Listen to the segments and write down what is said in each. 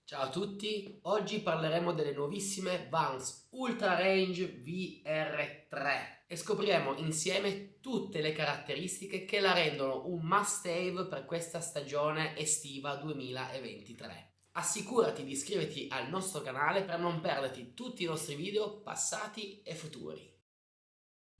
Ciao a tutti, oggi parleremo delle nuovissime Vans Ultra Range VR3 e scopriremo insieme tutte le caratteristiche che la rendono un must-have per questa stagione estiva 2023. Assicurati di iscriverti al nostro canale per non perderti tutti i nostri video passati e futuri.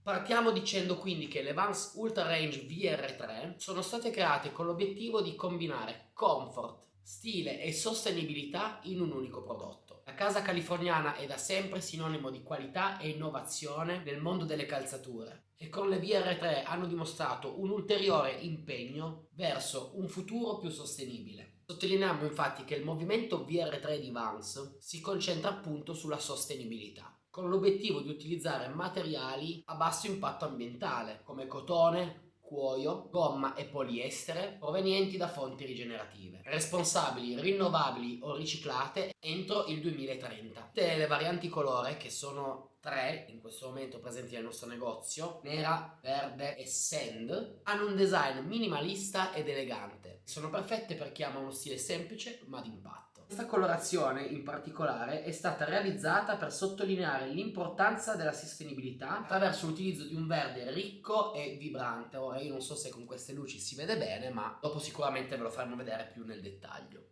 Partiamo dicendo quindi che le Vans Ultra Range VR3 sono state create con l'obiettivo di combinare comfort, stile e sostenibilità in un unico prodotto. La casa californiana è da sempre sinonimo di qualità e innovazione nel mondo delle calzature e con le VR3 hanno dimostrato un ulteriore impegno verso un futuro più sostenibile. Sottolineiamo infatti che il movimento VR3 di Vans si concentra appunto sulla sostenibilità, con l'obiettivo di utilizzare materiali a basso impatto ambientale come cotone, cuoio, gomma e poliestere provenienti da fonti rigenerative, responsabili, rinnovabili o riciclate entro il 2030. Tutte le varianti colore, che sono 3 in questo momento presenti nel nostro negozio, nera, verde e sand, hanno un design minimalista ed elegante. Sono perfette per chi ama uno stile semplice ma d'impatto. Questa colorazione in particolare è stata realizzata per sottolineare l'importanza della sostenibilità attraverso l'utilizzo di un verde ricco e vibrante. Ora io non so se con queste luci si vede bene, ma dopo sicuramente ve lo faremo vedere più nel dettaglio.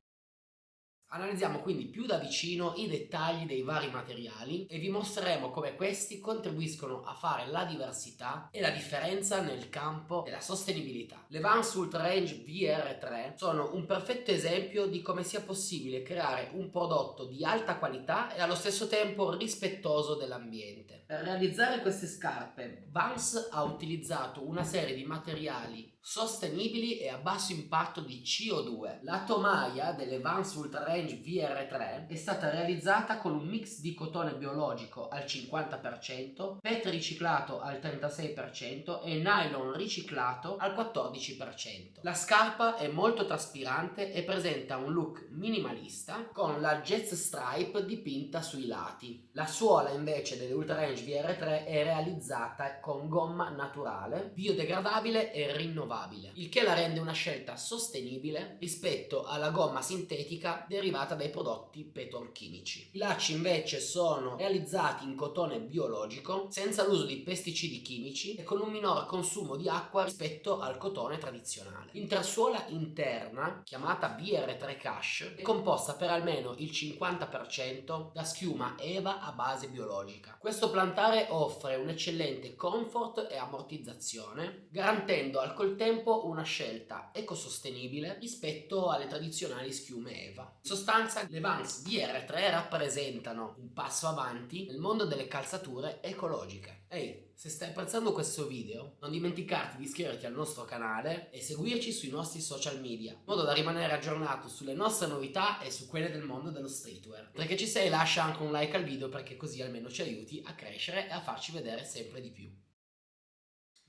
Analizziamo quindi più da vicino i dettagli dei vari materiali e vi mostreremo come questi contribuiscono a fare la diversità e la differenza nel campo della sostenibilità. Le Vans Ultra Range VR3 sono un perfetto esempio di come sia possibile creare un prodotto di alta qualità e allo stesso tempo rispettoso dell'ambiente. Per realizzare queste scarpe, Vans ha utilizzato una serie di materiali sostenibili e a basso impatto di CO2. La tomaia delle Vans Ultra Range VR3 è stata realizzata con un mix di cotone biologico al 50%, PET riciclato al 36% e nylon riciclato al 14%. La scarpa è molto traspirante e presenta un look minimalista con la Jet Stripe dipinta sui lati. La suola invece delle Ultra Range VR3 è realizzata con gomma naturale, biodegradabile e rinnovabile, il che la rende una scelta sostenibile rispetto alla gomma sintetica derivata dai prodotti petrolchimici. I lacci invece sono realizzati in cotone biologico senza l'uso di pesticidi chimici e con un minor consumo di acqua rispetto al cotone tradizionale. L'intersuola interna, chiamata VR3 Cash, è composta per almeno il 50% da schiuma EVA a base biologica. Questo plantare offre un eccellente comfort e ammortizzazione, garantendo al contempo una scelta ecosostenibile rispetto alle tradizionali schiume EVA. In sostanza, le Vans VR3 rappresentano un passo avanti nel mondo delle calzature ecologiche. Ehi, se stai apprezzando questo video, non dimenticarti di iscriverti al nostro canale e seguirci sui nostri social media, in modo da rimanere aggiornato sulle nostre novità e su quelle del mondo dello streetwear. Perché ci sei, lascia anche un like al video perché così almeno ci aiuti a crescere e a farci vedere sempre di più.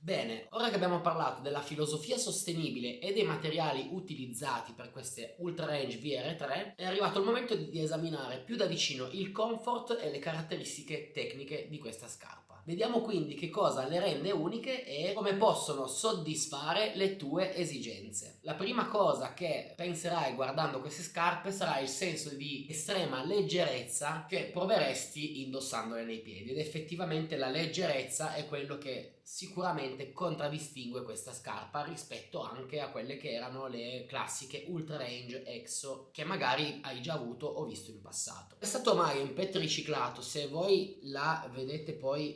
Bene, ora che abbiamo parlato della filosofia sostenibile e dei materiali utilizzati per queste Ultra Range VR3, è arrivato il momento di esaminare più da vicino il comfort e le caratteristiche tecniche di questa scarpa. Vediamo quindi che cosa le rende uniche e come possono soddisfare le tue esigenze. La prima cosa che penserai guardando queste scarpe sarà il senso di estrema leggerezza che proveresti indossandole nei piedi, ed effettivamente la leggerezza è quello che sicuramente contraddistingue questa scarpa rispetto anche a quelle che erano le classiche Ultra Range EXO che magari hai già avuto o visto in passato. Questa tomaia in PET riciclato, se voi la vedete poi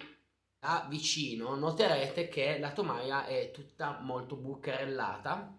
da vicino, noterete che la tomaia è tutta molto bucherellata.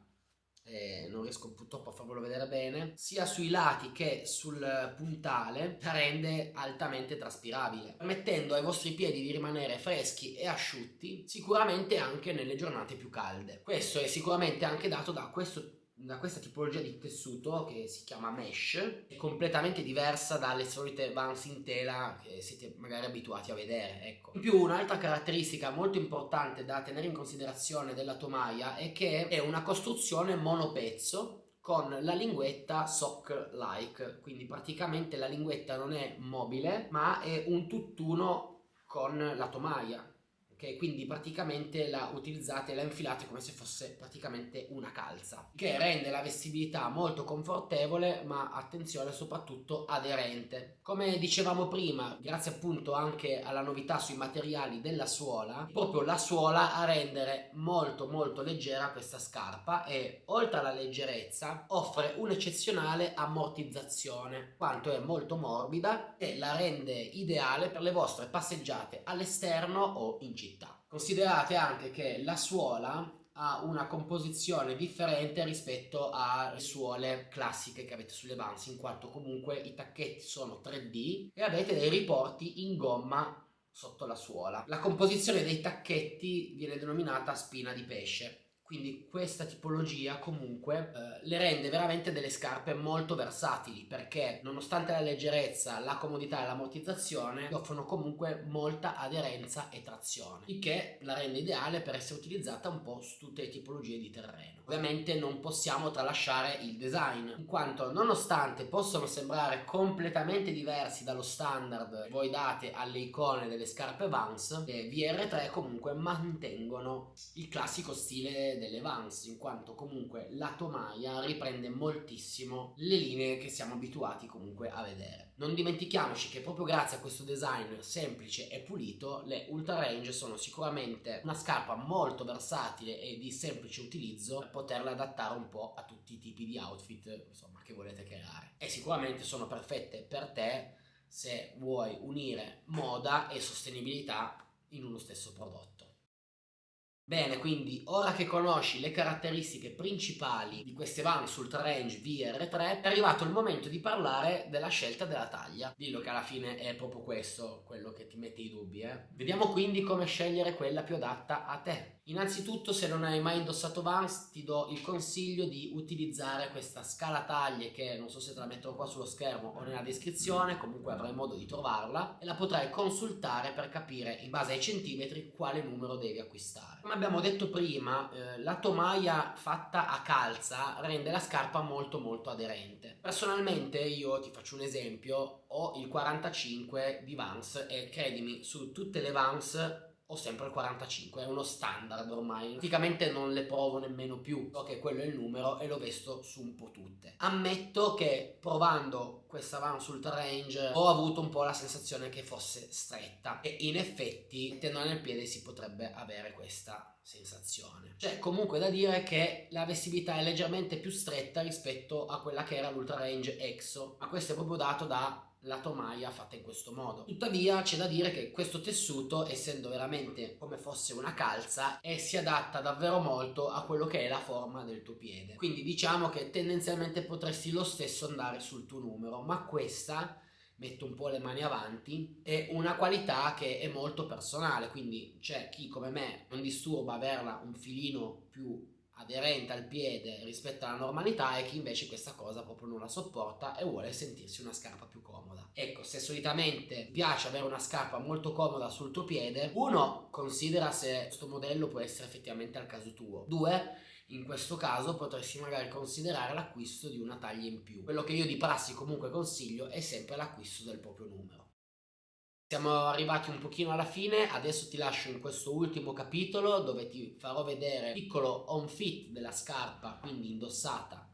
Non riesco purtroppo a farvelo vedere bene, sia sui lati che sul puntale, la rende altamente traspirabile, permettendo ai vostri piedi di rimanere freschi e asciutti sicuramente anche nelle giornate più calde. Questo è sicuramente anche dato da questa tipologia di tessuto che si chiama mesh, è completamente diversa dalle solite Vans in tela che siete magari abituati a vedere, ecco. In più, un'altra caratteristica molto importante da tenere in considerazione della tomaia è che è una costruzione monopezzo con la linguetta sock-like, quindi praticamente la linguetta non è mobile ma è un tutt'uno con la tomaia. ok? Quindi praticamente la utilizzate e la infilate come se fosse praticamente una calza, che rende la vestibilità molto confortevole, ma attenzione, soprattutto aderente. Come dicevamo prima, grazie appunto anche alla novità sui materiali della suola, proprio la suola a rendere molto molto leggera questa scarpa, e oltre alla leggerezza offre un'eccezionale ammortizzazione, quanto è molto morbida e la rende ideale per le vostre passeggiate all'esterno o in città. Considerate anche che la suola ha una composizione differente rispetto alle suole classiche che avete sulle Vans, in quanto comunque i tacchetti sono 3D e avete dei riporti in gomma sotto la suola. La composizione dei tacchetti viene denominata spina di pesce. Quindi questa tipologia comunque le rende veramente delle scarpe molto versatili, perché nonostante la leggerezza, la comodità e l'ammortizzazione offrono comunque molta aderenza e trazione, il che la rende ideale per essere utilizzata un po' su tutte le tipologie di terreno. Ovviamente non possiamo tralasciare il design, in quanto nonostante possono sembrare completamente diversi dallo standard che voi date alle icone delle scarpe Vans, le VR3 comunque mantengono il classico stile delle Vans, in quanto comunque la tomaia riprende moltissimo le linee che siamo abituati comunque a vedere. Non dimentichiamoci che proprio grazie a questo design semplice e pulito, le Ultra Range sono sicuramente una scarpa molto versatile e di semplice utilizzo per poterla adattare un po' a tutti i tipi di outfit, insomma, che volete creare. E sicuramente sono perfette per te se vuoi unire moda e sostenibilità in uno stesso prodotto. Bene, quindi ora che conosci le caratteristiche principali di queste Vans Ultra Range VR3, è arrivato il momento di parlare della scelta della taglia. Dillo che alla fine è proprio questo quello che ti mette i dubbi, Vediamo quindi come scegliere quella più adatta a te. Innanzitutto, se non hai mai indossato Vans, ti do il consiglio di utilizzare questa scala taglie, che non so se te la metterò qua sullo schermo o nella descrizione, comunque avrai modo di trovarla e la potrai consultare per capire in base ai centimetri quale numero devi acquistare. Come abbiamo detto prima, la tomaia fatta a calza rende la scarpa molto molto aderente. Personalmente io ti faccio un esempio, ho il 45 di Vans e credimi, su tutte le Vans ho sempre il 45, è uno standard ormai, praticamente non le provo nemmeno più, so che quello è il numero e lo vesto su un po' tutte. Ammetto che provando questa Vans Ultra Range ho avuto un po' la sensazione che fosse stretta, e in effetti mettendo nel piede si potrebbe avere questa sensazione. C'è comunque da dire che la vestibilità è leggermente più stretta rispetto a quella che era l'Ultra Range EXO, ma questo è proprio dato da la tomaia fatta in questo modo. Tuttavia c'è da dire che questo tessuto, essendo veramente come fosse una calza, si adatta davvero molto a quello che è la forma del tuo piede, quindi diciamo che tendenzialmente potresti lo stesso andare sul tuo numero, ma questa, metto un po' le mani avanti, è una qualità che è molto personale, quindi c'è chi come me non disturba averla un filino più aderente al piede rispetto alla normalità, e chi invece questa cosa proprio non la sopporta e vuole sentirsi una scarpa più comoda. Ecco, se solitamente piace avere una scarpa molto comoda sul tuo piede, uno, considera se questo modello può essere effettivamente al caso tuo. Due, in questo caso potresti magari considerare l'acquisto di una taglia in più. Quello che io di prassi comunque consiglio è sempre l'acquisto del proprio numero. Siamo arrivati un pochino alla fine, adesso ti lascio in questo ultimo capitolo dove ti farò vedere il piccolo on fit della scarpa, quindi indossata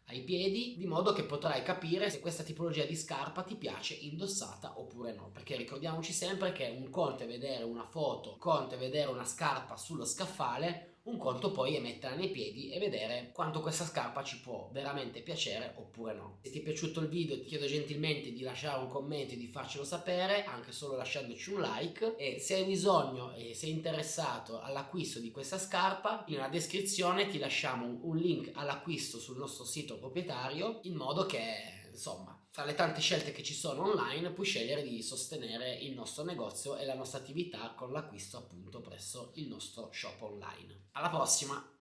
ai piedi, di modo che potrai capire se questa tipologia di scarpa ti piace indossata oppure no, perché ricordiamoci sempre che un conto è vedere una foto, un conto è vedere una scarpa sullo scaffale, un conto poi è metterla nei piedi e vedere quanto questa scarpa ci può veramente piacere oppure no. Se ti è piaciuto il video ti chiedo gentilmente di lasciare un commento e di farcelo sapere, anche solo lasciandoci un like, e se hai bisogno e sei interessato all'acquisto di questa scarpa, nella descrizione ti lasciamo un link all'acquisto sul nostro sito proprietario, in modo che, insomma, tra le tante scelte che ci sono online puoi scegliere di sostenere il nostro negozio e la nostra attività con l'acquisto appunto presso il nostro shop online. Alla prossima!